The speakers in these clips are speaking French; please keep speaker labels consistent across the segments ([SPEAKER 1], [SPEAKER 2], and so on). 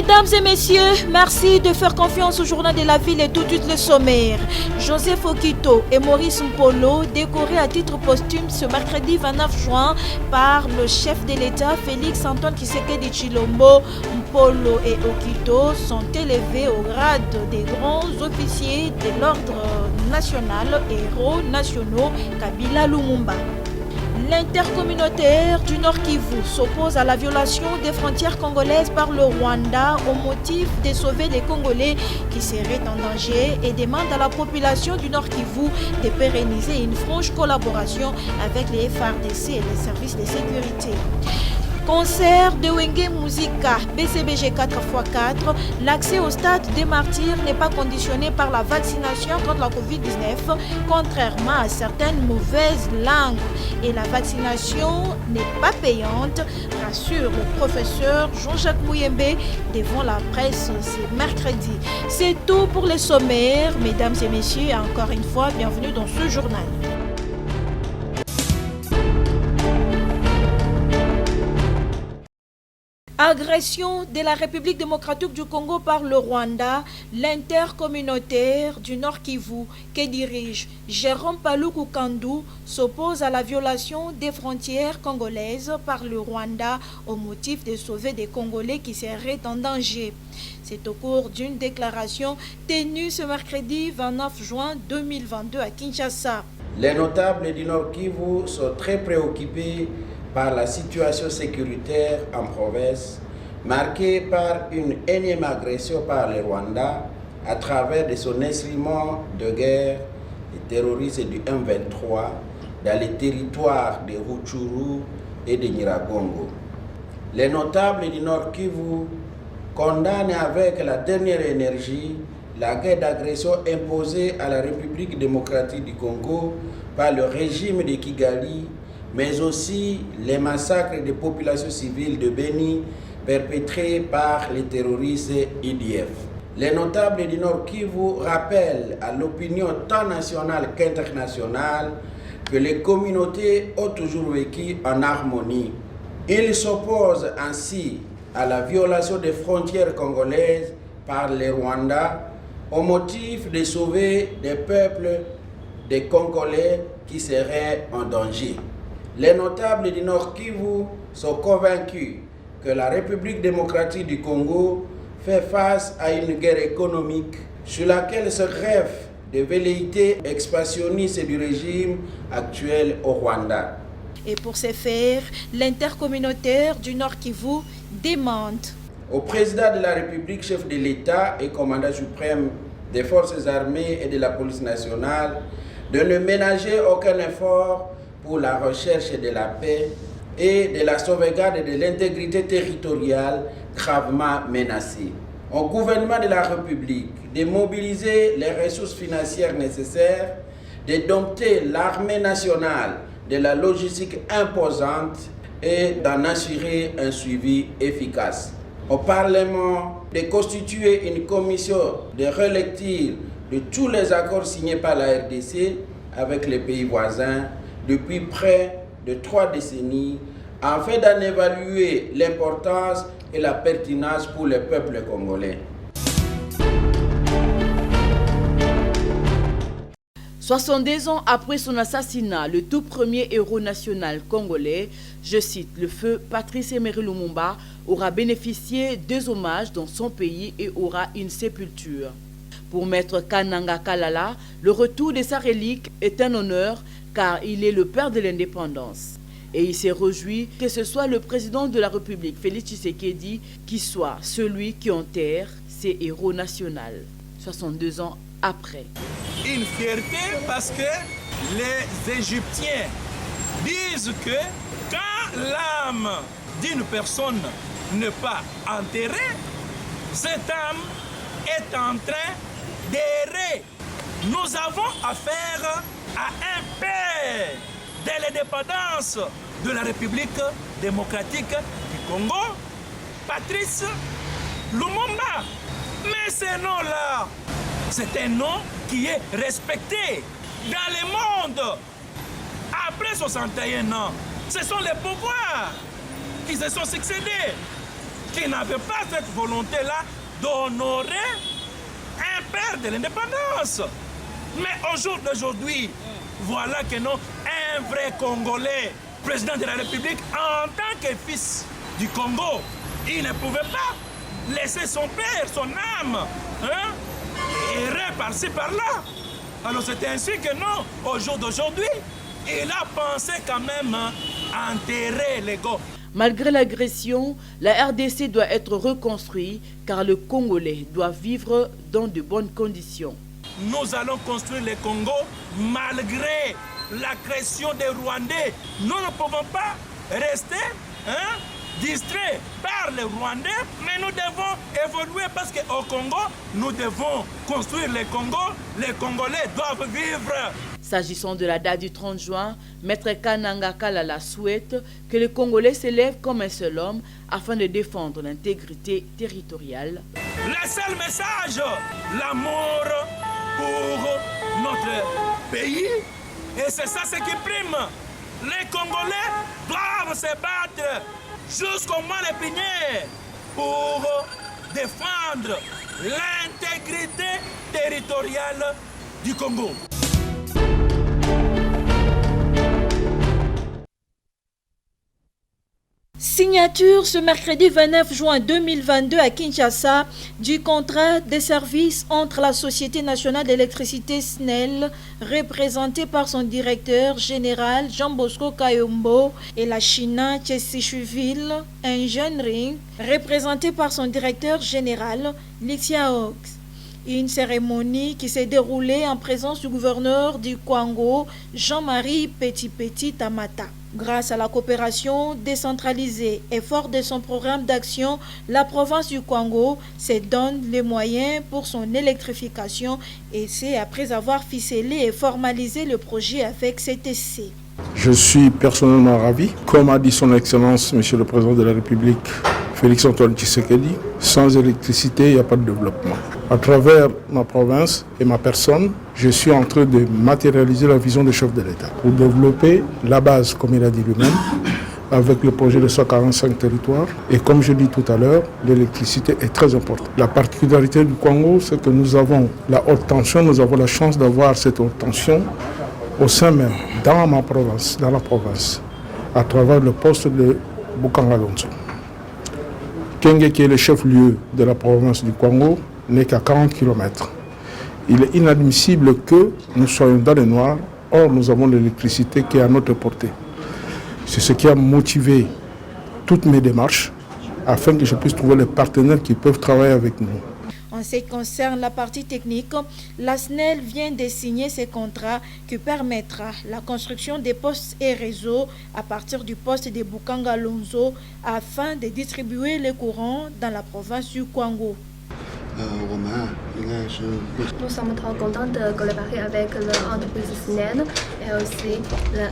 [SPEAKER 1] Mesdames et messieurs, merci de faire confiance au journal de la ville et tout de suite le sommaire. Joseph Okito et Maurice Mpolo, décorés à titre posthume ce mercredi 29 juin par le chef de l'État Félix Antoine Tshisekedi Tshilombo. Mpolo et Okito sont élevés au grade des grands officiers de l'ordre national et héros nationaux Kabila Lumumba. L'intercommunautaire du Nord Kivu s'oppose à la violation des frontières congolaises par le Rwanda au motif de sauver les Congolais qui seraient en danger et demande à la population du Nord Kivu de pérenniser une franche collaboration avec les FARDC et les services de sécurité. Concert de Wenge Musica BCBG 4x4, l'accès au stade des martyrs n'est pas conditionné par la vaccination contre la Covid-19, contrairement à certaines mauvaises langues. Et la vaccination n'est pas payante, rassure le professeur Jean-Jacques Mouyembe devant la presse ce mercredi. C'est tout pour les sommaires, mesdames et messieurs, et encore une fois, bienvenue dans ce journal. Agression de la République démocratique du Congo par le Rwanda, l'intercommunautaire du Nord Kivu que dirige Jérôme Paluku Kandu s'oppose à la violation des frontières congolaises par le Rwanda au motif de sauver des Congolais qui seraient en danger. C'est au cours d'une déclaration tenue ce mercredi 29 juin 2022 à Kinshasa.
[SPEAKER 2] Les notables du Nord Kivu sont très préoccupés par la situation sécuritaire en province, marquée par une énième agression par le Rwanda à travers de son instrument de guerre, les terroristes du M23, dans les territoires de Rutshuru et de Nyiragongo. Les notables du Nord Kivu condamnent avec la dernière énergie la guerre d'agression imposée à la République démocratique du Congo par le régime de Kigali, mais aussi les massacres des populations civiles de Beni perpétrés par les terroristes IDF. Les notables du Nord Kivu rappellent à l'opinion tant nationale qu'internationale que les communautés ont toujours vécu en harmonie. Ils s'opposent ainsi à la violation des frontières congolaises par les Rwandais au motif de sauver des peuples des Congolais qui seraient en danger. Les notables du Nord Kivu sont convaincus que la République démocratique du Congo fait face à une guerre économique sur laquelle se greffent des velléités expansionnistes du régime actuel au Rwanda.
[SPEAKER 1] Et pour ce faire, l'intercommunautaire du Nord Kivu demande
[SPEAKER 2] au président de la République, chef de l'État et commandant suprême des forces armées et de la police nationale de ne ménager aucun effort pour la recherche de la paix et de la sauvegarde de l'intégrité territoriale gravement menacée. Au gouvernement de la République de mobiliser les ressources financières nécessaires, de doter l'armée nationale de la logistique imposante et d'en assurer un suivi efficace. Au Parlement de constituer une commission de relecture de tous les accords signés par la RDC avec les pays voisins depuis près de 3 décennies, afin d'en évaluer l'importance et la pertinence pour le peuple congolais.
[SPEAKER 3] 62 ans après son assassinat, le tout premier héros national congolais, je cite, le feu Patrice Emery Lumumba, aura bénéficié des hommages dans son pays et aura une sépulture. Pour Maître Kananga Kalala, le retour de sa relique est un honneur car il est le père de l'indépendance. Et il s'est réjoui que ce soit le président de la République, Félix Tshisekedi, qui soit celui qui enterre ses héros nationaux, 62 ans après.
[SPEAKER 4] Une fierté parce que les Égyptiens disent que quand l'âme d'une personne n'est pas enterrée, cette âme est en train d'errer. Nous avons affaire à un père de l'indépendance de la République démocratique du Congo, Patrice Lumumba. Mais ce nom-là, c'est un nom qui est respecté dans le monde. Après 61 ans, ce sont les pouvoirs qui se sont succédés. qui n'avait pas cette volonté-là d'honorer un père de l'indépendance. Mais au jour d'aujourd'hui, voilà que non, un vrai Congolais, président de la République, en tant que fils du Congo, il ne pouvait pas laisser son père, son âme, errer par-ci, par-là. Alors c'est ainsi que non, au jour d'aujourd'hui, il a pensé quand même à enterrer l'ego.
[SPEAKER 3] Malgré l'agression, la RDC doit être reconstruite car le Congolais doit vivre dans de bonnes conditions.
[SPEAKER 4] Nous allons construire le Congo malgré l'agression des Rwandais. Nous ne pouvons pas rester distraits par les Rwandais, mais nous devons évoluer parce qu'au Congo, nous devons construire le Congo. Les Congolais doivent vivre.
[SPEAKER 3] S'agissant de la date du 30 juin, Maître Kananga Kalala souhaite que les Congolais s'élèvent comme un seul homme afin de défendre l'intégrité territoriale.
[SPEAKER 4] Le seul message, l'amour pour notre pays, et c'est ça ce qui prime. Les Congolais doivent se battre jusqu'au mois de Pinier pour défendre l'intégrité territoriale du Congo.
[SPEAKER 1] Signature ce mercredi 29 juin 2022 à Kinshasa du contrat de service entre la Société nationale d'électricité SNEL, représentée par son directeur général Jean-Bosco Kayombo, et la China Chesichuville Engineering, représentée par son directeur général Lixia Ox. Une cérémonie qui s'est déroulée en présence du gouverneur du Kwango, Jean-Marie Petit Tamata. Grâce à la coopération décentralisée et fort de son programme d'action, la province du Kwango se donne les moyens pour son électrification, et c'est après avoir ficelé et formalisé le projet avec CTC.
[SPEAKER 5] Je suis personnellement ravi. Comme a dit son Excellence, Monsieur le Président de la République, Félix-Antoine Tshisekedi, sans électricité, il n'y a pas de développement. À travers ma province et ma personne, je suis en train de matérialiser la vision du chef de l'État pour développer la base, comme il a dit lui-même, avec le projet de 145 territoires. Et comme je dis tout à l'heure, l'électricité est très importante. La particularité du Congo, c'est que nous avons la haute tension, nous avons la chance d'avoir cette haute tension au sein même, dans ma province, dans la province, à travers le poste de Bukanga-Lonzo. Kenge, qui est le chef-lieu de la province du Congo, n'est qu'à 40 km. Il est inadmissible que nous soyons dans le noir, or nous avons l'électricité qui est à notre portée. C'est ce qui a motivé toutes mes démarches afin que je puisse trouver les partenaires qui peuvent travailler avec nous.
[SPEAKER 1] En ce qui concerne la partie technique, la SNEL vient de signer ce contrat qui permettra la construction des postes et réseaux à partir du poste de Bukanga-Lonzo afin de distribuer le courant dans la province du Kwango.
[SPEAKER 6] Nous sommes trop contents de collaborer avec l'entreprise SNEL et aussi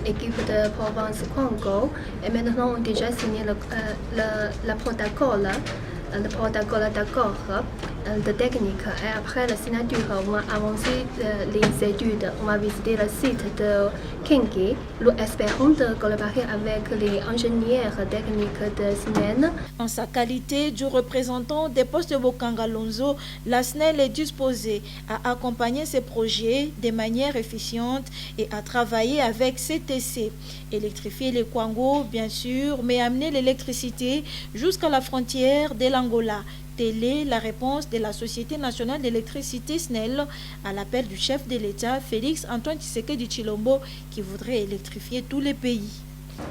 [SPEAKER 6] l'équipe de province Congo. Et maintenant, on a déjà signé le protocole d'accord de technique. Et après la signature, on va avancer les études. On va visiter le site de Kingi. Nous espérons de collaborer avec les ingénieurs techniques de SNEL.
[SPEAKER 1] En sa qualité de représentant des postes de Bukanga-Lonzo, la SNEL est disposée à accompagner ces projets de manière efficiente et à travailler avec CTC. Électrifier les Kwango, bien sûr, mais amener l'électricité jusqu'à la frontière de l'Angola. Telle est la réponse de la Société nationale d'électricité SNEL à l'appel du chef de l'État, Félix-Antoine Tshisekedi Tshilombo, qui voudrait électrifier tous les pays.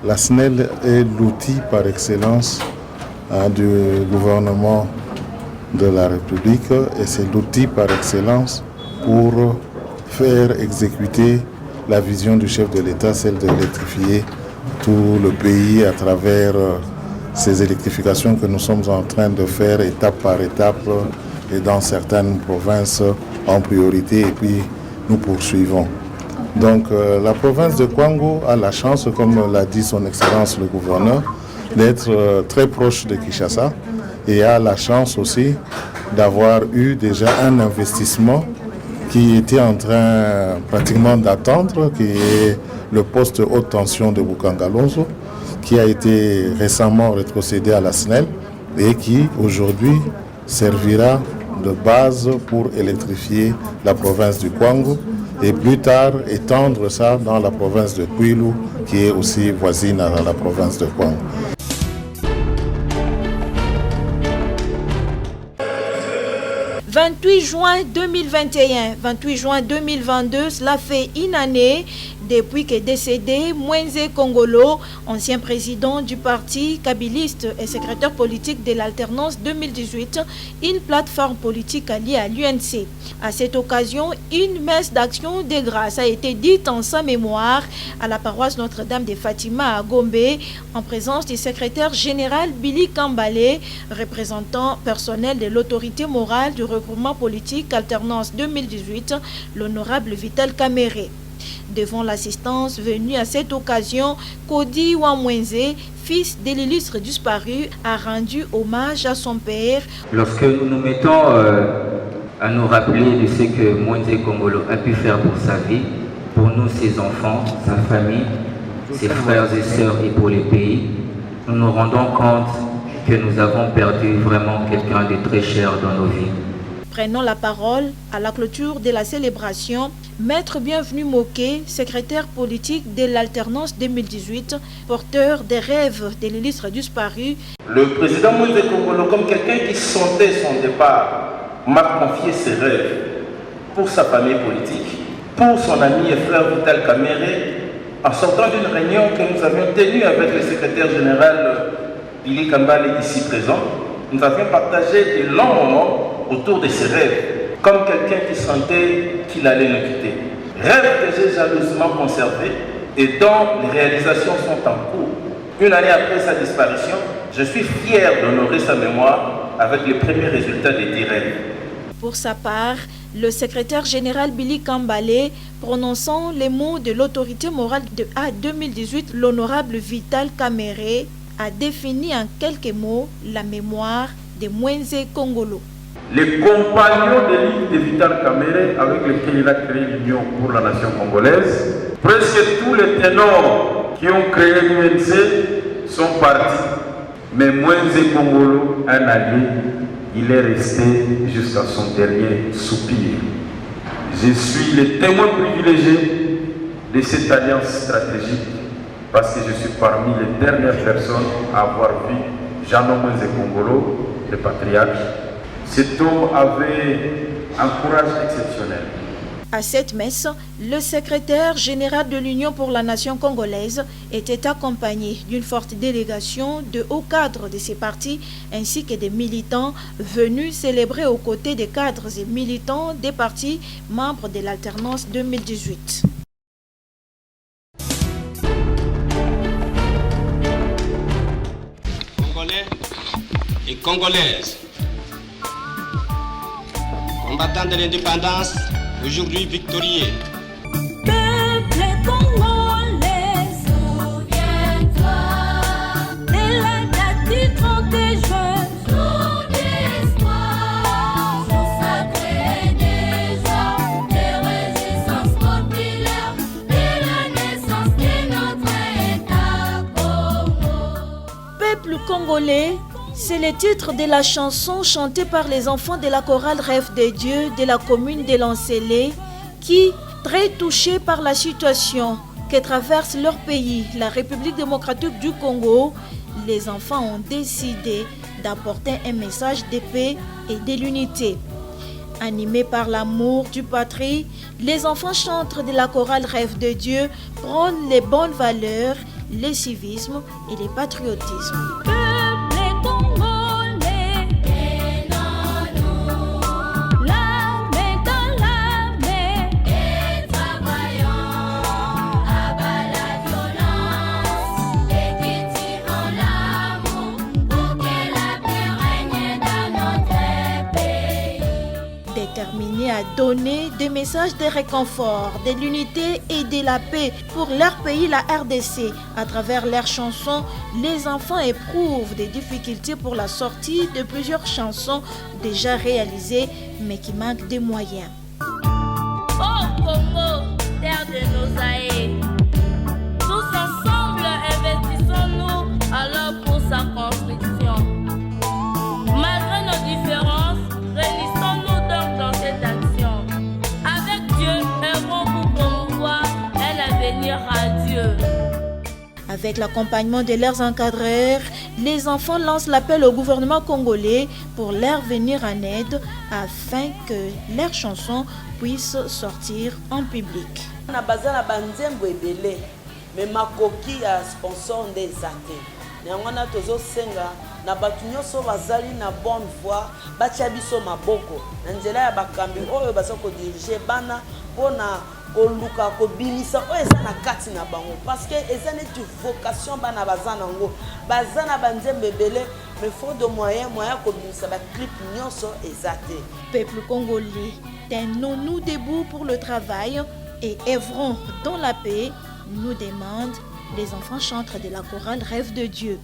[SPEAKER 7] La SNEL est l'outil par excellence du gouvernement de la République et c'est l'outil par excellence pour faire exécuter la vision du chef de l'État, celle d'électrifier tout le pays à travers ces électrifications que nous sommes en train de faire étape par étape et dans certaines provinces en priorité, et puis nous poursuivons. Donc la province de Kwango a la chance, comme l'a dit son Excellence le gouverneur, d'être très proche de Kinshasa et a la chance aussi d'avoir eu déjà un investissement qui était en train pratiquement d'attendre, qui est le poste haute tension de Bukanga-Lonzo, qui a été récemment rétrocédé à la SNEL et qui aujourd'hui servira de base pour électrifier la province du Kwango et plus tard étendre ça dans la province de Kwilu qui est aussi voisine à la province de Kwango.
[SPEAKER 1] « 28 juin 2021, 28 juin 2022, cela fait une année depuis qu'est décédé Mwenze Kongolo, ancien président du parti kabiliste et secrétaire politique de l'alternance 2018, une plateforme politique alliée à l'UNC. À cette occasion, une messe d'action de grâce a été dite en sa mémoire à la paroisse Notre-Dame de Fatima à Gombe, en présence du secrétaire général Billy Kambale, représentant personnel de l'autorité morale du regroupement politique Alternance 2018, l'honorable Vital Kamere. Devant l'assistance venue à cette occasion, Kodi Wamwenze, fils de l'illustre disparu, a rendu hommage à son père.
[SPEAKER 8] Lorsque nous nous mettons à nous rappeler de ce que Mwenze Kongolo a pu faire pour sa vie, pour nous, ses enfants, sa famille, ses frères et sœurs et pour les pays, nous nous rendons compte que nous avons perdu vraiment quelqu'un de très cher dans nos vies.
[SPEAKER 1] Prenant la parole à la clôture de la célébration, Maître Bienvenu Moké, secrétaire politique de l'Alternance 2018, porteur des rêves de l'illustre disparu.
[SPEAKER 9] Le président Mwenze Kongolo, comme quelqu'un qui sentait son départ, m'a confié ses rêves pour sa famille politique, pour son ami et frère Vital Kamere, en sortant d'une réunion que nous avions tenue avec le secrétaire général Billy Kambale ici présent. Nous avions partagé de longs moments autour de ses rêves, comme quelqu'un qui sentait qu'il allait nous quitter. Rêves que j'ai jalousement conservés et dont les réalisations sont en cours. Une année après sa disparition, je suis fier d'honorer sa mémoire avec les premiers résultats des 10 rêves.
[SPEAKER 1] Pour sa part, le secrétaire général Billy Kambale, prononçant les mots de l'autorité morale de A 2018, l'honorable Vital Kamere, a défini en quelques mots la mémoire de Mwenze Kongolo.
[SPEAKER 9] Les compagnons de l'île de Vital Kamere avec lesquels il a créé l'Union pour la nation congolaise, presque tous les ténors qui ont créé l'UNC sont partis. Mais Mwenze Kongolo, un allié, il est resté jusqu'à son dernier soupir. Je suis le témoin privilégié de cette alliance stratégique parce que je suis parmi les dernières personnes à avoir vu Jean Mwenze Kongolo, le patriarche. Cet homme avait un courage exceptionnel.
[SPEAKER 1] À cette messe, le secrétaire général de l'Union pour la nation congolaise était accompagné d'une forte délégation de hauts cadres de ces partis ainsi que des militants venus célébrer aux côtés des cadres et militants des partis membres de l'Alternance 2018.
[SPEAKER 10] Congolais et Congolaises, combattants de l'indépendance, aujourd'hui victorieux.
[SPEAKER 11] Peuple congolais, souviens-toi de la date du 30 juin. Jour d'espoir, jour sacré des joies, de résistance populaire, de la naissance de notre État Congo.
[SPEAKER 1] Peuple congolais, c'est le titre de la chanson chantée par les enfants de la chorale Rêve de Dieu de la commune de Lancélé qui, très touchés par la situation que traverse leur pays, la République démocratique du Congo, les enfants ont décidé d'apporter un message de paix et de l'unité. Animés par l'amour du patrie, les enfants chantres de la chorale Rêve de Dieu prônent les bonnes valeurs, le civisme et le patriotisme. Déterminés à donner des messages de réconfort, de l'unité et de la paix pour leur pays, la RDC. À travers leurs chansons, les enfants éprouvent des difficultés pour la sortie de plusieurs chansons déjà réalisées, mais qui manquent de moyens.
[SPEAKER 11] Oh Congo, terre de nos aïeux, tous ensemble investissons-nous alors pour sa construction.
[SPEAKER 1] Avec l'accompagnement de leurs encadreurs, les enfants lancent l'appel au gouvernement congolais pour leur venir en aide afin que leurs chansons puissent sortir en public.
[SPEAKER 12] Na bazana banzembo ebele mais makoki ya sponsor nde ezate. Yango na tozo senga na batu nyonso bazali na bonne voie batia biso maboko na nzela ya bakambi oyo baza ko diriger bana pona koluka kobimisa oyo eza na kati na bango parce que eza neti vocation bana baza nango baza na banzembo ebele mais faut de moyens kobimisa ba clip nyonso ezate.
[SPEAKER 1] Peuple congolais, tenons-nous debout pour le travail et œuvrons dans la paix, nous demandent les enfants chantres de la chorale Rêve de Dieu.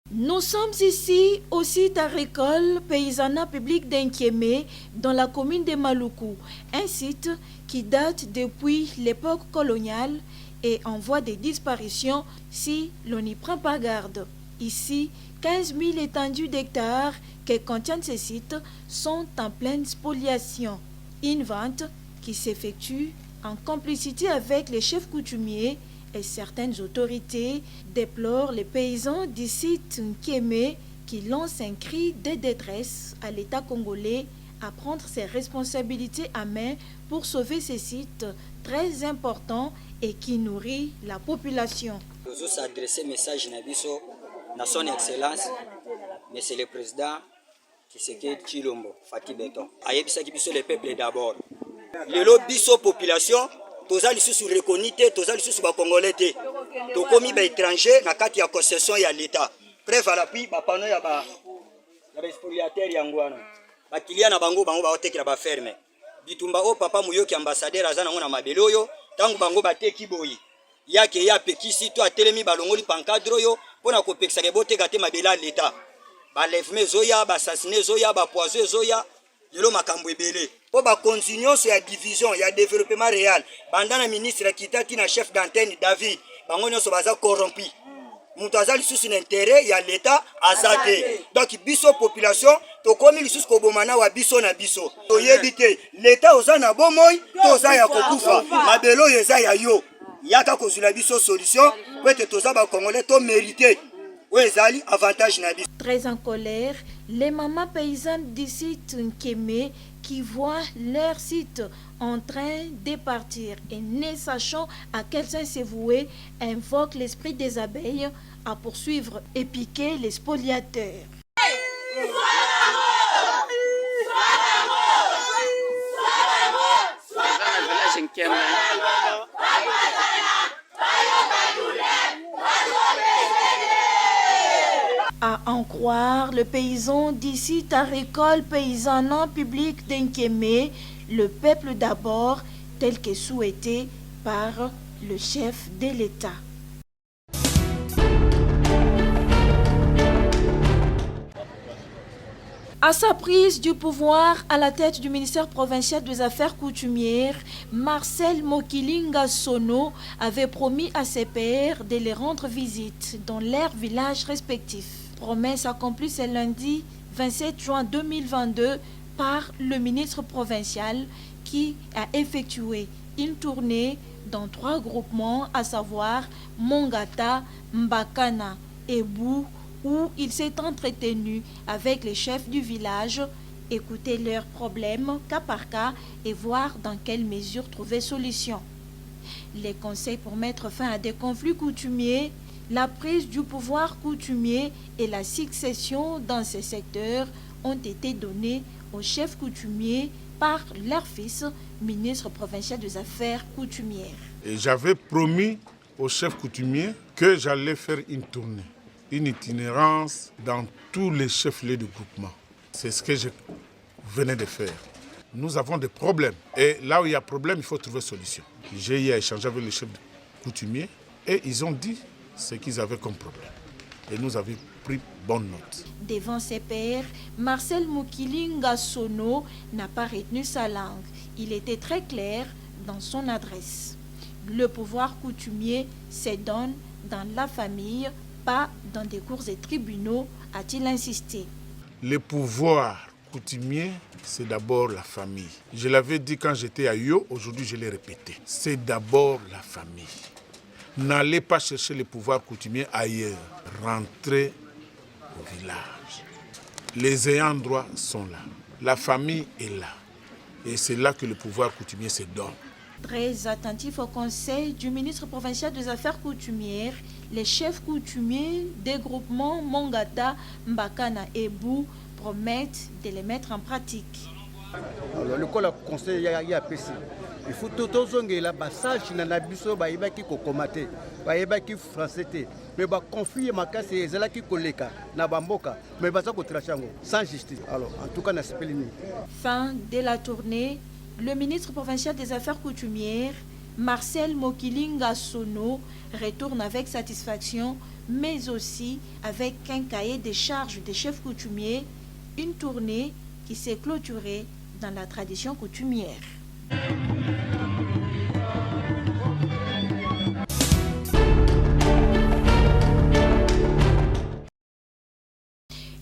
[SPEAKER 1] Nous sommes ici au site agricole paysanat public d'Inkiémé dans la commune de Maluku, un site qui date depuis l'époque coloniale et en voie de disparition si l'on n'y prend pas garde. Ici, 15 000 étendues d'hectares que contiennent ces sites sont en pleine spoliation. Une vente qui s'effectue en complicité avec les chefs coutumiers et certaines autorités déplorent les paysans du site Nkémé qui lancent un cri de détresse à l'État congolais à prendre ses responsabilités à main pour sauver ces sites très importants et qui nourrit la population.
[SPEAKER 13] Nous s'adresser message na son excellence, monsieur le président Tshisekedi Tshilombo Fati Beton. Ayebisaki biso le peuple d'abord. Lelo biso population toza lisusu reconnu te, toza lisusu ba congolais te. Tokomi ba étranger na kati ya concession ya l'État. Preuve à l'appui ba pano ya ba spoliateur ya ngwana. Ba client na bango ba otekela ba ferme. Bitumba o papa muyoki ambassadeur azana ngona mabele oyo tangu bango bateki boyi. Yake ya pekisi to atelemi balongoli pancadre yo pona ko pekisa ke boteka te mabela l'État. Ba lèvement zoya, ba assassiner zoya, ba poison zoya. Yelo makambo ebele po ba continuance ya division ya développement réel bandana ministre kitati na chef d'antenne David bango nyonso baza corrompu mutu azali susu na intérêt ya l'état azate donc biso population tokomi lisusu kobomana wa biso na biso toyebi te l'état oza na bomoi toza ya kokufa mabelo yeza ya yo yaka kozula biso solution po ete toza ba congolais to mérité.
[SPEAKER 1] Très en colère, les mamans paysannes du site Nkémé qui voient leur site en train de partir et ne sachant à quel sens se vouer, invoquent l'esprit des abeilles à poursuivre et piquer les spoliateurs. À en croire le paysan d'ici Taricole, paysanat public d'Inkémé, le peuple d'abord, tel que souhaité par le chef de l'État. À sa prise du pouvoir à la tête du ministère provincial des Affaires coutumières, Marcel Mokilinga Sono avait promis à ses pairs de les rendre visite dans leurs villages respectifs. Promesse accomplie ce lundi 27 juin 2022 par le ministre provincial qui a effectué une tournée dans 3 groupements, à savoir Mongata, Mbakana et Bou, où il s'est entretenu avec les chefs du village, écouter leurs problèmes cas par cas et voir dans quelle mesure trouver solution. Les conseils pour mettre fin à des conflits coutumiers, la prise du pouvoir coutumier et la succession dans ces secteurs ont été donnés aux chefs coutumiers par leur fils, ministre provincial des Affaires coutumières.
[SPEAKER 5] Et j'avais promis aux chefs coutumiers que j'allais faire une tournée, une itinérance dans tous les chefs-lieux de groupement. C'est ce que je venais de faire. Nous avons des problèmes. Et là où il y a problème, il faut trouver solution. J'ai eu à échanger avec les chefs coutumiers et ils ont dit ce qu'ils avaient comme problème. Et nous avons pris bonne note.
[SPEAKER 1] Devant ses pairs, Marcel Mukilinga Sono n'a pas retenu sa langue. Il était très clair dans son adresse. Le pouvoir coutumier se donne dans la famille, pas dans des cours et tribunaux, a-t-il insisté.
[SPEAKER 5] Le pouvoir coutumier, c'est d'abord la famille. Je l'avais dit quand j'étais à Yo, aujourd'hui je l'ai répété. C'est d'abord la famille. N'allez pas chercher le pouvoir coutumier ailleurs. Rentrez au village. Les ayants droit sont là. La famille est là. Et c'est là que le pouvoir coutumier se donne.
[SPEAKER 1] Très attentif au conseil du ministre provincial des Affaires coutumières, les chefs coutumiers des groupements Mongata, Mbakana et Bou promettent de les mettre en pratique.
[SPEAKER 14] Alors, le conseil y a PC. Il faut tout le passage dans la biso baïbaki kokomate, baïbaki français. Mais bah conflit maka c'est zela ki koleka na bamboka, mais bah ça kotrachango sans justice. Alors en tout cas na spelini.
[SPEAKER 1] Fin de la tournée, le ministre provincial des Affaires coutumières, Marcel Mukilinga Sono, retourne avec satisfaction, mais aussi avec un cahier des charges des chefs coutumiers, une tournée qui s'est clôturée dans la tradition coutumière.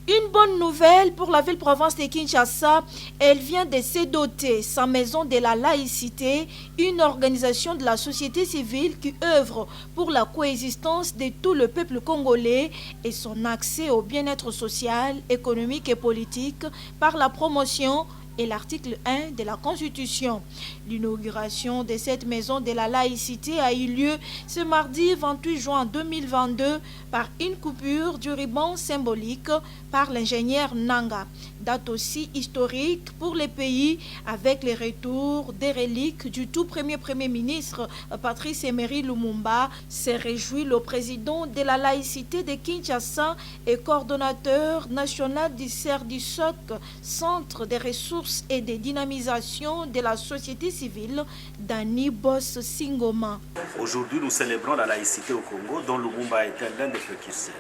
[SPEAKER 1] Une bonne nouvelle pour la ville-province de Kinshasa, elle vient de se doter sa maison de la laïcité, une organisation de la société civile qui œuvre pour la coexistence de tout le peuple congolais et son accès au bien-être social, économique et politique par la promotion et l'article 1 de la Constitution. L'inauguration de cette maison de la laïcité a eu lieu ce mardi 28 juin 2022 par une coupure du ruban symbolique par l'ingénieur Nanga. Date aussi historique pour les pays avec le retour des reliques du tout premier ministre Patrice Emery Lumumba. S'est réjoui le président de la laïcité de Kinshasa et coordonnateur national du CERDISOC, Centre des ressources et de dynamisation de la société civile, Dani Boss Singoma.
[SPEAKER 15] Aujourd'hui, nous célébrons la laïcité au Congo, dont Lumumba était l'un des précurseurs.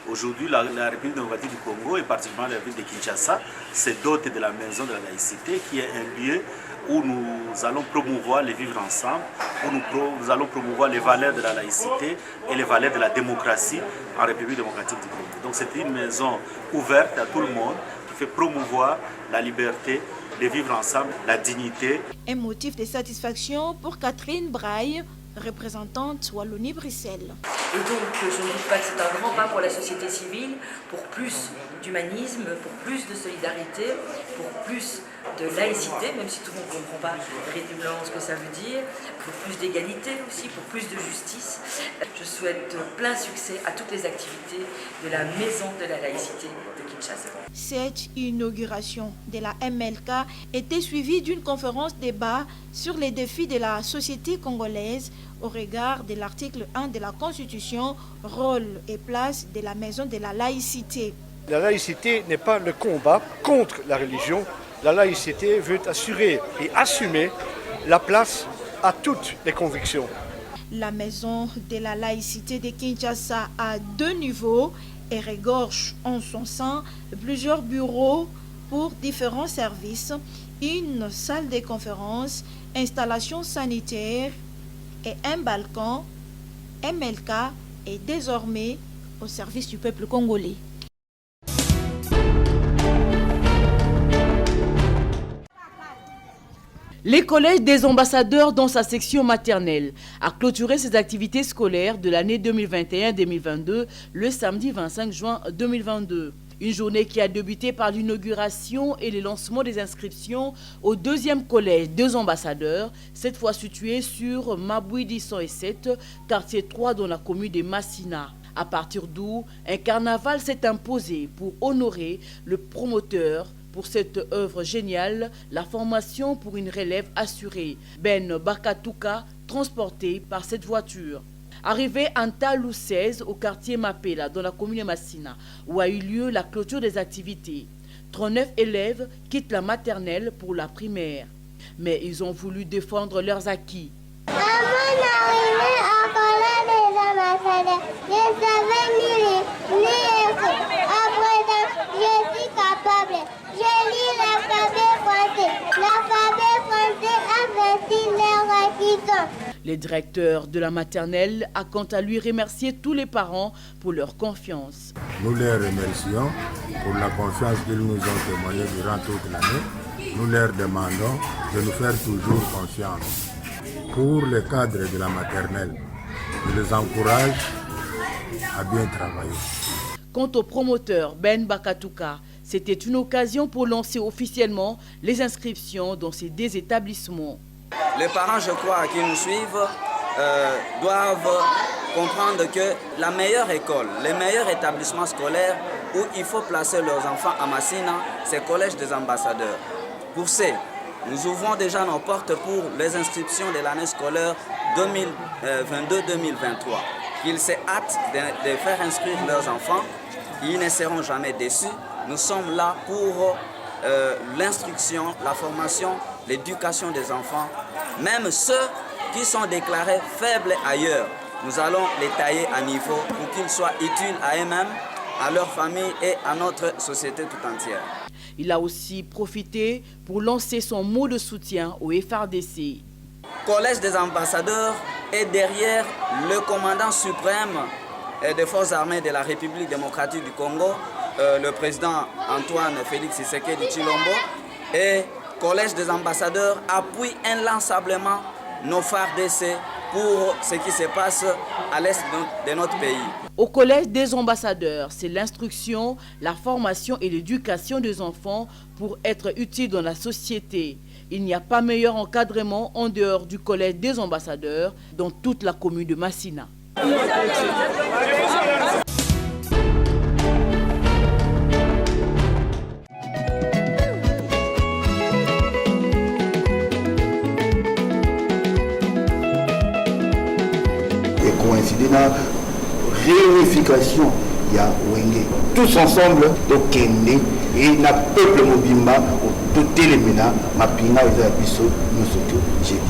[SPEAKER 15] Aujourd'hui, la République démocratique du Congo, et particulièrement la ville de Kinshasa, se dote de la maison de la laïcité, qui est un lieu où nous allons promouvoir le vivre ensemble, où nous allons promouvoir les valeurs de la laïcité et les valeurs de la démocratie en République démocratique du Congo. Donc c'est une maison ouverte à tout le monde, qui fait promouvoir la liberté de vivre ensemble, la dignité.
[SPEAKER 1] Un motif de satisfaction pour Catherine Braille, représentante Wallonie-Bruxelles.
[SPEAKER 16] Et donc, je ne doute pas que c'est un grand pas pour la société civile, pour plus d'humanisme, pour plus de solidarité, pour plus de laïcité, même si tout le monde ne comprend pas véritablement ce que ça veut dire, pour plus d'égalité aussi, pour plus de justice. Je souhaite plein succès à toutes les activités de la Maison de la laïcité de Kinshasa.
[SPEAKER 1] Cette inauguration de la MLK était suivie d'une conférence débat sur les défis de la société congolaise au regard de l'article 1 de la Constitution, rôle et place de la Maison de la laïcité.
[SPEAKER 17] La laïcité n'est pas le combat contre la religion. La laïcité veut assurer et assumer la place à toutes les convictions.
[SPEAKER 1] La Maison de la laïcité de Kinshasa a 2 niveaux et regorge en son sein plusieurs bureaux pour différents services, une salle de conférence, installations sanitaires et un balcon. MLK est désormais au service du peuple congolais.
[SPEAKER 3] Les collèges des ambassadeurs dans sa section maternelle a clôturé ses activités scolaires de l'année 2021-2022 le samedi 25 juin 2022. Une journée qui a débuté par l'inauguration et le lancement des inscriptions au 2e collège des ambassadeurs, cette fois situé sur Mabouidi 107, quartier 3 dans la commune de Massina. À partir d'où un carnaval s'est imposé pour honorer le promoteur pour cette œuvre géniale, la formation pour une relève assurée. Ben Bakatouka, transporté par cette voiture. Arrivé en Talou 16 au quartier Mapela, dans la commune de Massina, où a eu lieu la clôture des activités. 39 élèves quittent la maternelle pour la primaire. Mais ils ont voulu défendre leurs acquis.
[SPEAKER 11] Avant d'arriver à parler des
[SPEAKER 18] ambassadeur. Je savais lire, après je suis capable. Je lis l'alphabet français. L'alphabet français a versé leur acquisition.
[SPEAKER 3] Le directeur de la maternelle a quant à lui remercié tous les parents pour leur confiance.
[SPEAKER 19] Nous les remercions pour la confiance qu'ils nous ont témoignée durant toute l'année. Nous leur demandons de nous faire toujours confiance. Pour les cadres de la maternelle, je les encourage à bien travailler.
[SPEAKER 3] Quant au promoteur Ben Bakatouka, c'était une occasion pour lancer officiellement les inscriptions dans ces deux établissements.
[SPEAKER 20] Les parents, je crois, qui nous suivent, doivent comprendre que la meilleure école, les meilleurs établissements scolaires où il faut placer leurs enfants à Massina, c'est le Collège des ambassadeurs. Pour ces, nous ouvrons déjà nos portes pour les inscriptions de l'année scolaire 2022-2023. Qu'ils se hâtent de faire inscrire leurs enfants, ils ne seront jamais déçus. Nous sommes là pour l'instruction, la formation, l'éducation des enfants. Même ceux qui sont déclarés faibles ailleurs, nous allons les tailler à niveau pour qu'ils soient utiles à eux-mêmes, à leur famille et à notre société tout entière.
[SPEAKER 3] Il a aussi profité pour lancer son mot de soutien au FRDC.
[SPEAKER 20] Collège des ambassadeurs est derrière le commandant suprême des forces armées de la République démocratique du Congo, le président Antoine Félix Tshisekedi Tshilombo, et Collège des ambassadeurs appuie inlassablement nos FARDC pour ce qui se passe à l'est de notre pays.
[SPEAKER 3] Au Collège des ambassadeurs, c'est l'instruction, la formation et l'éducation des enfants pour être utiles dans la société. Il n'y a pas meilleur encadrement en dehors du Collège des ambassadeurs dans toute la commune de Massina.
[SPEAKER 21] Et coïncider dans la réunification, il y a Wenge. Tous ensemble, Tokende et na peuple Mobimba, tout élément, Mapinga et Zabiso, nous sommes j'ai dit.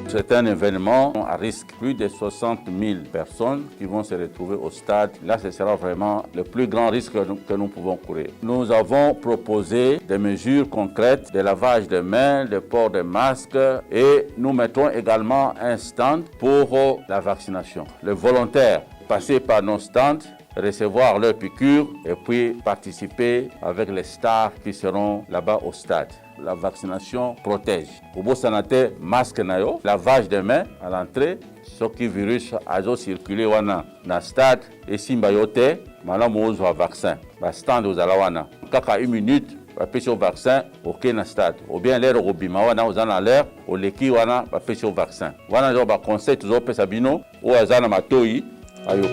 [SPEAKER 22] C'est un événement à risque. Plus de 60 000 personnes qui vont se retrouver au stade. Là, ce sera vraiment le plus grand risque que nous pouvons courir. Nous avons proposé des mesures concrètes, de lavage de mains, de port de masques et nous mettons également un stand pour la vaccination. Les volontaires passer par nos stands, recevoir leur piqûre et puis participer avec les stars qui seront là-bas au stade. La vaccination protège. Pour vous sanitaire, masque nayo, lavage des mains à l'entrée, ce qui virus a circulé wana na stade et simba yote, madame ozo vaccin. Ba stand aux alawana. Kaka 1 minute, ba pêche au vaccin, ok na stade. Ou bien l'air au bima wana aux en l'air, au leki wana ba pêche au vaccin. Wana zo ba conseil toujours pesa bino, ou azana matoi, ayo.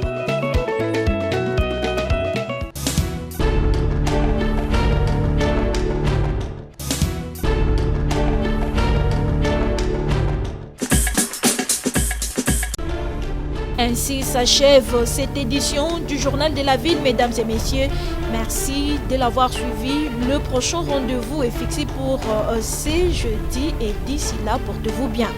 [SPEAKER 1] Ainsi s'achève cette édition du Journal de la Ville, mesdames et messieurs. Merci de l'avoir suivi. Le prochain rendez-vous est fixé pour ce jeudi et d'ici là, portez-vous bien.